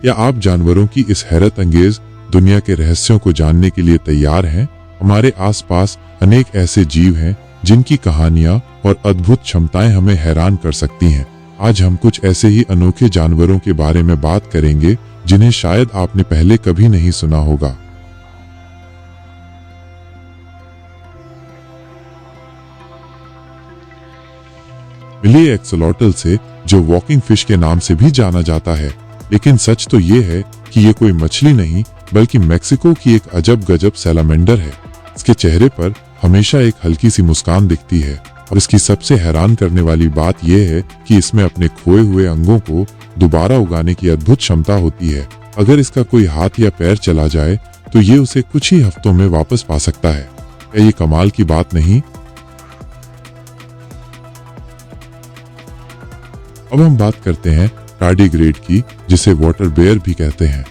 क्या आप जानवरों की इस हैरत अंगेज दुनिया के रहस्यों को जानने के लिए तैयार हैं? हमारे आसपास अनेक ऐसे जीव हैं जिनकी कहानियां और अद्भुत क्षमताएं हमें हैरान कर सकती हैं। आज हम कुछ ऐसे ही अनोखे जानवरों के बारे में बात करेंगे जिन्हें शायद आपने पहले कभी नहीं सुना होगा। मिली एक्सोलॉटल से, जो वॉकिंग फिश के नाम से भी जाना जाता है, लेकिन सच तो ये है कि ये कोई मछली नहीं बल्कि मेक्सिको की एक अजब गजब सैलामेंडर है। इसके चेहरे पर हमेशा एक हल्की सी मुस्कान दिखती है और इसकी सबसे हैरान करने वाली बात यह है कि इसमें अपने खोए हुए अंगों को दोबारा उगाने की अद्भुत क्षमता होती है। अगर इसका कोई हाथ या पैर चला जाए तो ये उसे कुछ ही हफ्तों में वापस पा सकता है। क्या ये कमाल की बात नहीं? अब हम बात करते हैं टार्डिग्रेड की, जिसे वाटर बेयर भी कहते हैं।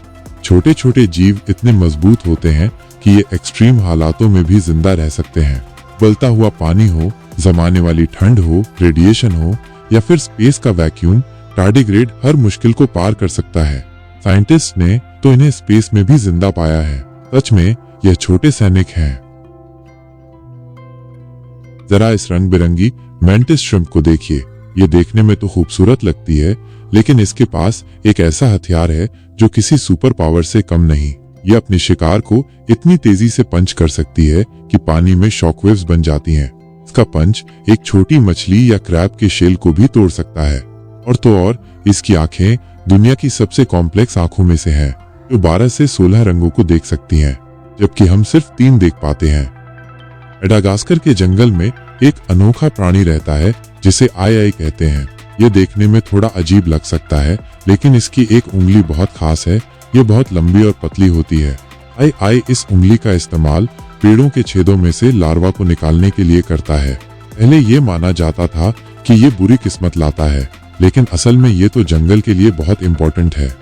छोटे छोटे जीव इतने मजबूत होते हैं कि ये एक्सट्रीम हालातों में भी जिंदा रह सकते हैं। उबलता हुआ पानी हो, जमाने वाली ठंड हो, रेडिएशन हो या फिर स्पेस का वैक्यूम, टार्डिग्रेड हर मुश्किल को पार कर सकता है। साइंटिस्ट ने तो इन्हें स्पेस में भी जिंदा पाया है। सच में यह छोटे सैनिक हैं। जरा इस रंग बिरंगी मेंटिस श्रिम्प को देखिए। ये देखने में तो खूबसूरत लगती है, लेकिन इसके पास एक ऐसा हथियार है जो किसी सुपर पावर से कम नहीं। ये अपने शिकार को इतनी तेजी से पंच कर सकती है कि पानी में शॉकवेव्स बन जाती हैं। इसका पंच एक छोटी मछली या क्रैब के शेल को भी तोड़ सकता है। और तो और इसकी आंखें दुनिया की सबसे कॉम्प्लेक्स आंखों में से हैं, जो 12 से 16 रंगों को देख सकती हैं, जबकि हम सिर्फ 3 देख पाते हैं। मेडागास्कर के जंगल में एक अनोखा प्राणी रहता है जिसे आई कहते हैं। ये देखने में थोड़ा अजीब लग सकता है, लेकिन इसकी एक उंगली बहुत खास है। ये बहुत लंबी और पतली होती है। आई इस उंगली का इस्तेमाल पेड़ों के छेदों में से लार्वा को निकालने के लिए करता है। पहले ये माना जाता था कि ये बुरी किस्मत लाता है, लेकिन असल में ये तो जंगल के लिए बहुत इंपॉर्टेंट है।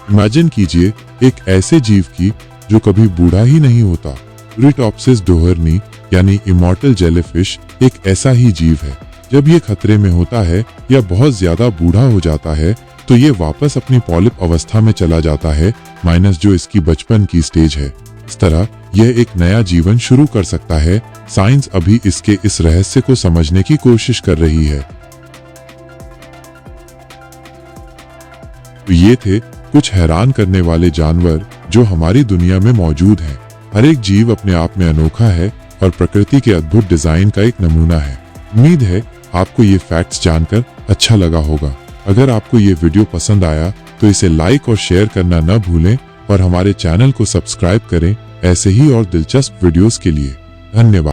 इमेजिन कीजिए एक ऐसे जीव की जो कभी बूढ़ा ही नहीं होता। यूरिटॉप्सिस डोहरनी यानी इमॉर्टल जेलीफिश एक ऐसा ही जीव है। जब ये खतरे में होता है या बहुत ज्यादा बूढ़ा हो जाता है तो ये वापस अपनी पॉलिप अवस्था में चला जाता है, माइनस जो इसकी बचपन की स्टेज है। इस तरह यह एक नया जीवन शुरू कर सकता है। साइंस अभी इसके इस रहस्य को समझने की कोशिश कर रही है। तो ये थे कुछ हैरान करने वाले जानवर जो हमारी दुनिया में मौजूद हैं। हर एक जीव अपने आप में अनोखा है और प्रकृति के अद्भुत डिजाइन का एक नमूना है। उम्मीद है आपको ये फैक्ट्स जानकर अच्छा लगा होगा। अगर आपको ये वीडियो पसंद आया तो इसे लाइक और शेयर करना न भूलें और हमारे चैनल को सब्सक्राइब करें ऐसे ही और दिलचस्प वीडियोस के लिए। धन्यवाद।